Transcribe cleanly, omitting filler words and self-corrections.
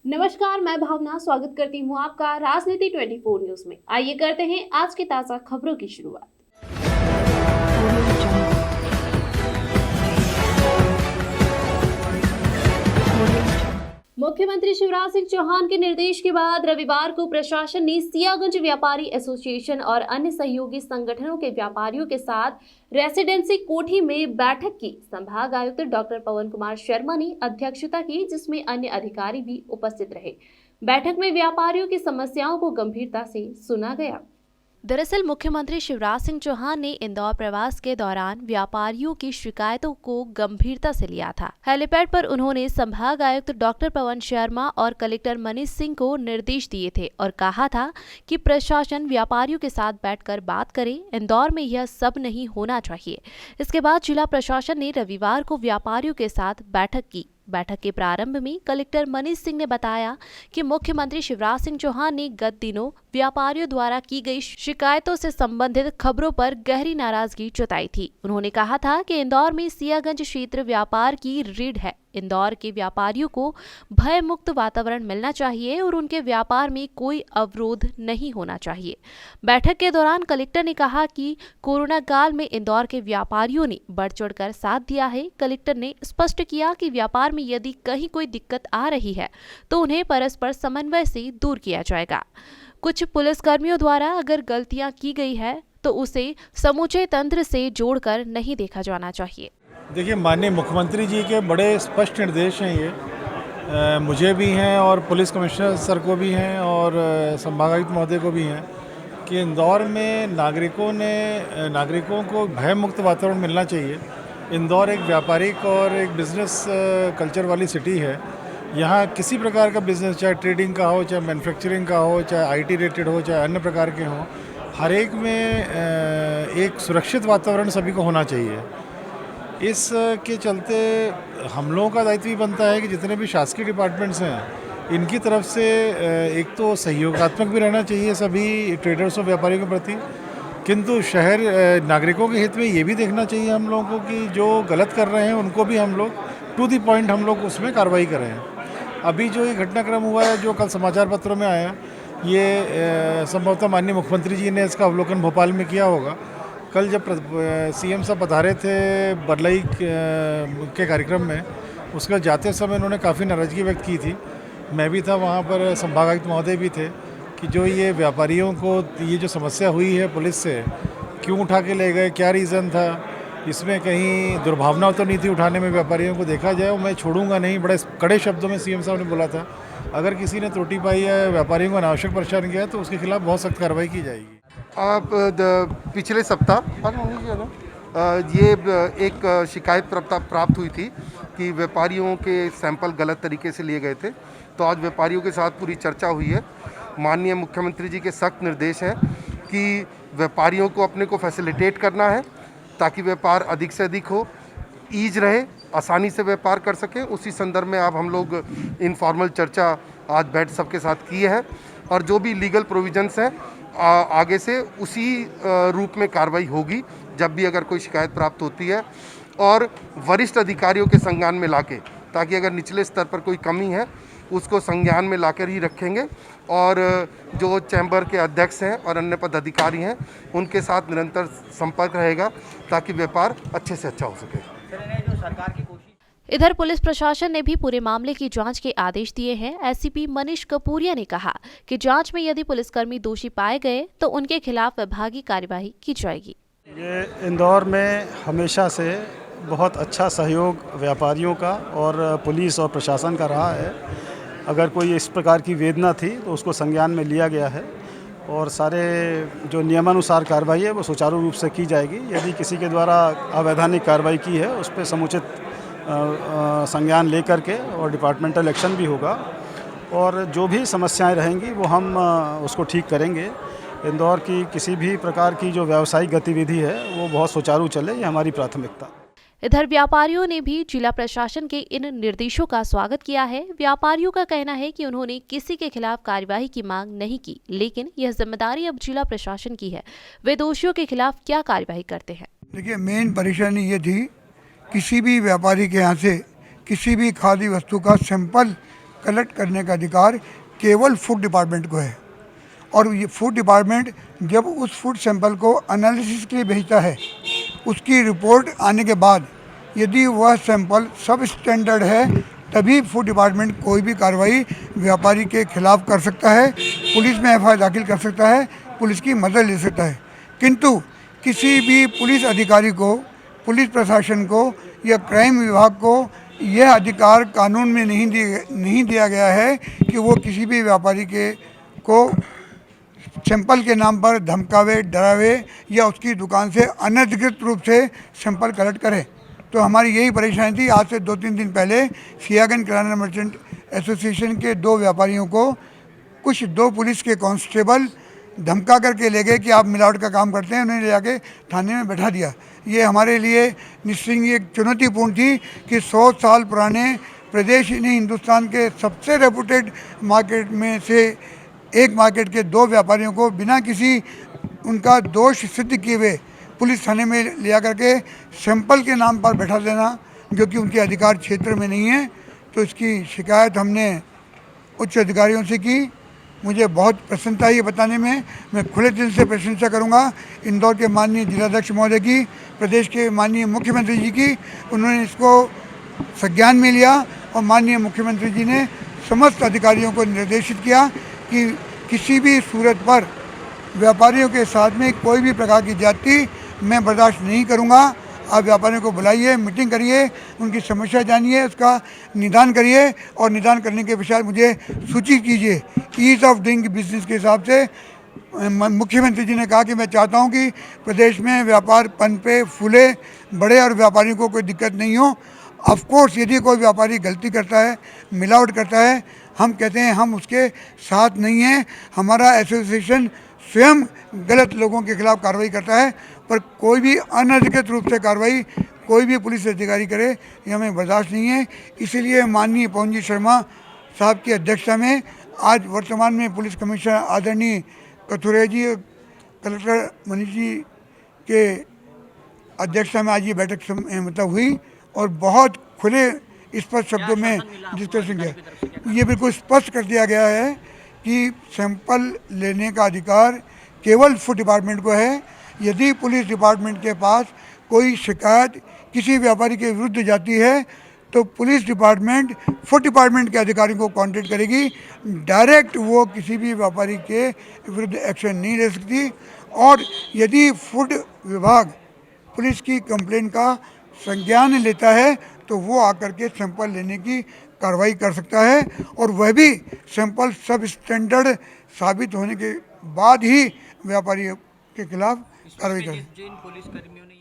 नमस्कार, मैं भावना स्वागत करती हूँ आपका राजनीति 24 न्यूज में। आइए करते हैं आज की ताजा खबरों की शुरुआत। मुख्यमंत्री शिवराज सिंह चौहान के निर्देश के बाद रविवार को प्रशासन ने सियागंज व्यापारी एसोसिएशन और अन्य सहयोगी संगठनों के व्यापारियों के साथ रेसिडेंसी कोठी में बैठक की। संभाग आयुक्त डॉक्टर पवन कुमार शर्मा ने अध्यक्षता की, जिसमें अन्य अधिकारी भी उपस्थित रहे। बैठक में व्यापारियों की समस्याओं को गंभीरता से सुना गया। दरअसल मुख्यमंत्री शिवराज सिंह चौहान ने इंदौर प्रवास के दौरान व्यापारियों की शिकायतों को गंभीरता से लिया था। हेलीपैड पर उन्होंने संभाग आयुक्त डॉक्टर पवन शर्मा और कलेक्टर मनीष सिंह को निर्देश दिए थे और कहा था कि प्रशासन व्यापारियों के साथ बैठकर बात करे। इंदौर में यह सब नहीं होना चाहिए। इसके बाद जिला प्रशासन ने रविवार को व्यापारियों के साथ बैठक की। बैठक के प्रारंभ में कलेक्टर मनीष सिंह ने बताया कि मुख्यमंत्री शिवराज सिंह चौहान ने गत दिनों व्यापारियों द्वारा की गई शिकायतों से संबंधित खबरों पर गहरी नाराजगी जताई थी। उन्होंने कहा था कि इंदौर में सियागंज क्षेत्र व्यापार की रीढ़ है। इंदौर के व्यापारियों को भय मुक्त वातावरण मिलना चाहिए और उनके व्यापार में कोई अवरोध नहीं होना चाहिए। बैठक के दौरान कलेक्टर ने कहा कि कोरोना काल में इंदौर के व्यापारियों ने बढ़ चढ़कर साथ दिया है। कलेक्टर ने स्पष्ट किया कि व्यापार में यदि कहीं कोई दिक्कत आ रही है तो उन्हें परस्पर समन्वय से दूर किया जाएगा। कुछ पुलिसकर्मियों द्वारा अगर गलतियां की गई है तो उसे समूचे तंत्र से जोड़कर नहीं देखा जाना चाहिए। देखिए, माननीय मुख्यमंत्री जी के बड़े स्पष्ट निर्देश हैं ये, मुझे भी हैं और पुलिस कमिश्नर सर को भी हैं और संभागायुक्त महोदय को भी हैं कि इंदौर में नागरिकों को भय मुक्त वातावरण मिलना चाहिए। इंदौर एक व्यापारिक और एक बिज़नेस कल्चर वाली सिटी है। यहाँ किसी प्रकार का बिज़नेस, चाहे ट्रेडिंग का हो, चाहे मैन्युफैक्चरिंग का हो, चाहे आईटी रिलेटेड हो, चाहे अन्य प्रकार के हों, हर एक में एक सुरक्षित वातावरण सभी को होना चाहिए। इस के चलते हम लोगों का दायित्व भी बनता है कि जितने भी शासकीय डिपार्टमेंट्स हैं, इनकी तरफ से एक तो सहयोगात्मक भी रहना चाहिए सभी ट्रेडर्स और व्यापारियों के प्रति, किंतु शहर नागरिकों के हित में ये भी देखना चाहिए हम लोगों को कि जो गलत कर रहे हैं उनको भी हम लोग टू द पॉइंट हम लोग उसमें कार्रवाई करें। अभी जो ये घटनाक्रम हुआ है, जो कल समाचार पत्रों में आया, ये संभवतः माननीय मुख्यमंत्री जी ने इसका अवलोकन भोपाल में किया होगा। कल जब सीएम साहब पधारे थे बरलई के कार्यक्रम में, उसका जाते समय उन्होंने काफ़ी नाराज़गी व्यक्त की थी। मैं भी था वहाँ पर, संभागायुक्त महोदय भी थे कि जो ये व्यापारियों को ये जो समस्या हुई है पुलिस से, क्यों उठा के ले गए, क्या रीज़न था, इसमें कहीं दुर्भावना तो नहीं थी उठाने में व्यापारियों को, देखा जाए मैं छोड़ूंगा नहीं, बड़े कड़े शब्दों में सीएम साहब ने बोला था। अगर किसी ने त्रुटि पाई है, व्यापारियों को अनावश्यक परेशान किया तो उसके खिलाफ बहुत सख्त कार्रवाई की जाएगी। पिछले सप्ताह ये एक शिकायत प्राप्त हुई थी कि व्यापारियों के सैंपल गलत तरीके से लिए गए थे। तो आज व्यापारियों के साथ पूरी चर्चा हुई है। माननीय मुख्यमंत्री जी के सख्त निर्देश हैं कि व्यापारियों को अपने को फैसिलिटेट करना है ताकि व्यापार अधिक से अधिक हो, ईज रहे, आसानी से व्यापार कर सकें। उसी संदर्भ में अब हम लोग इनफॉर्मल चर्चा आज बैठ सबके साथ की है और जो भी लीगल प्रोविजंस हैं आगे से उसी रूप में कार्रवाई होगी जब भी अगर कोई शिकायत प्राप्त होती है, और वरिष्ठ अधिकारियों के संज्ञान में लाके, ताकि अगर निचले स्तर पर कोई कमी है उसको संज्ञान में लाकर ही रखेंगे। और जो चैम्बर के अध्यक्ष हैं और अन्य पदाधिकारी हैं उनके साथ निरंतर संपर्क रहेगा ताकि व्यापार अच्छे से अच्छा हो सके। इधर पुलिस प्रशासन ने भी पूरे मामले की जांच के आदेश दिए हैं। एसपी मनीष कपूरिया ने कहा कि जांच में यदि पुलिसकर्मी दोषी पाए गए तो उनके खिलाफ विभागीय कार्यवाही की जाएगी। ये इंदौर में हमेशा से बहुत अच्छा सहयोग व्यापारियों का और पुलिस और प्रशासन का रहा है। अगर कोई इस प्रकार की वेदना थी तो उसको संज्ञान में लिया गया है और सारे जो नियमानुसार कार्रवाई है वो सुचारू रूप से की जाएगी। यदि किसी के द्वारा अवैधानिक कार्रवाई की है उस पर समुचित संज्ञान लेकर के और डिपार्टमेंटल एक्शन भी होगा और जो भी समस्याएं रहेंगी वो हम उसको ठीक करेंगे। इंदौर की किसी भी प्रकार की जो व्यावसायिक गतिविधि है वो बहुत सुचारू चले, ये हमारी प्राथमिकता। इधर व्यापारियों ने भी जिला प्रशासन के इन निर्देशों का स्वागत किया है। व्यापारियों का कहना है कि उन्होंने किसी के खिलाफ कार्यवाही की मांग नहीं की, लेकिन यह जिम्मेदारी अब जिला प्रशासन की है। वे दोषियों के खिलाफ क्या कार्यवाही करते हैं। देखिए, मेन परेशानी ये थी, किसी भी व्यापारी के यहाँ से किसी भी खाद्य वस्तु का सैंपल कलेक्ट करने का अधिकार केवल फूड डिपार्टमेंट को है। और ये फूड डिपार्टमेंट जब उस फूड सैंपल को एनालिसिस के लिए भेजता है, उसकी रिपोर्ट आने के बाद यदि वह सैंपल सब स्टैंडर्ड है, तभी फूड डिपार्टमेंट कोई भी कार्रवाई व्यापारी के खिलाफ कर सकता है, पुलिस में एफआईआर दाखिल कर सकता है, पुलिस की मदद ले सकता है। किंतु किसी भी पुलिस अधिकारी को, पुलिस प्रशासन को या क्राइम विभाग को यह अधिकार कानून में नहीं दिया गया है कि वो किसी भी व्यापारी को सैंपल के नाम पर धमकावे, डरावे या उसकी दुकान से अनधिकृत रूप से सैंपल कलेक्ट करे। तो हमारी यही परेशानी थी। आज से 2-3 दिन पहले सियागंज किराना मर्चेंट एसोसिएशन के 2 व्यापारियों को कुछ 2 पुलिस के कांस्टेबल धमका करके ले गए कि आप मिलावट का काम करते हैं। उन्हें ले जाके थाने में बैठा दिया। ये हमारे लिए निश्चित ही एक चुनौतीपूर्ण थी कि 100 साल पुराने प्रदेश ही नहीं, हिंदुस्तान के सबसे रेपुटेड मार्केट में से एक मार्केट के 2 व्यापारियों को बिना किसी उनका दोष सिद्ध किए हुए पुलिस थाने में ले जाकर के सैंपल के नाम पर बैठा देना, जो कि उनके अधिकार क्षेत्र में नहीं है। तो इसकी शिकायत हमने उच्च अधिकारियों से की। मुझे बहुत प्रसन्नता है ये बताने में। मैं खुले दिल से प्रशंसा करूंगा इंदौर के माननीय जिलाध्यक्ष महोदय की, प्रदेश के माननीय मुख्यमंत्री जी की। उन्होंने इसको संज्ञान में लिया और माननीय मुख्यमंत्री जी ने समस्त अधिकारियों को निर्देशित किया कि किसी भी सूरत पर व्यापारियों के साथ में कोई भी प्रकार की ज्यादती मैं बर्दाश्त नहीं करूंगा। आप व्यापारियों को बुलाइए, मीटिंग करिए, उनकी समस्या जानिए, उसका निदान करिए और निदान करने के पश्चात मुझे सूचित कीजिए। ईज ऑफ डूइंग बिजनेस के हिसाब से मुख्यमंत्री जी ने कहा कि मैं चाहता हूं कि प्रदेश में व्यापार पनपे, फूले, बढ़े और व्यापारियों को कोई दिक्कत नहीं हो। ऑफ कोर्स यदि कोई व्यापारी गलती करता है, मिलावट करता है, हम कहते हैं हम उसके साथ नहीं हैं। हमारा एसोसिएशन स्वयं गलत लोगों के खिलाफ कार्रवाई करता है, पर कोई भी अनधिकृत रूप से कार्रवाई कोई भी पुलिस अधिकारी करे ये हमें बर्दाश्त नहीं है। इसीलिए माननीय पवन जी शर्मा साहब की अध्यक्षता में आज वर्तमान में पुलिस कमिश्नर आदरणीय कथुरे जी, कलेक्टर मनीष जी के अध्यक्षता में आज ये बैठक मतलब हुई और बहुत खुले स्पष्ट शब्दों में डिस्कशन किया। ये बिल्कुल स्पष्ट कर दिया गया है कि सैंपल लेने का अधिकार केवल फूड डिपार्टमेंट को है। यदि पुलिस डिपार्टमेंट के पास कोई शिकायत किसी व्यापारी के विरुद्ध जाती है तो पुलिस डिपार्टमेंट फूड डिपार्टमेंट के अधिकारी को कांटेक्ट करेगी। डायरेक्ट वो किसी भी व्यापारी के विरुद्ध एक्शन नहीं ले सकती। और यदि फूड विभाग पुलिस की कंप्लेंट का संज्ञान लेता है तो वो आकर के सैंपल लेने की कार्रवाई कर सकता है और वह भी सैंपल सब स्टैंडर्ड साबित होने के बाद ही व्यापारियों के खिलाफ कार्रवाई करें। जो इन पुलिस कर्मियों ने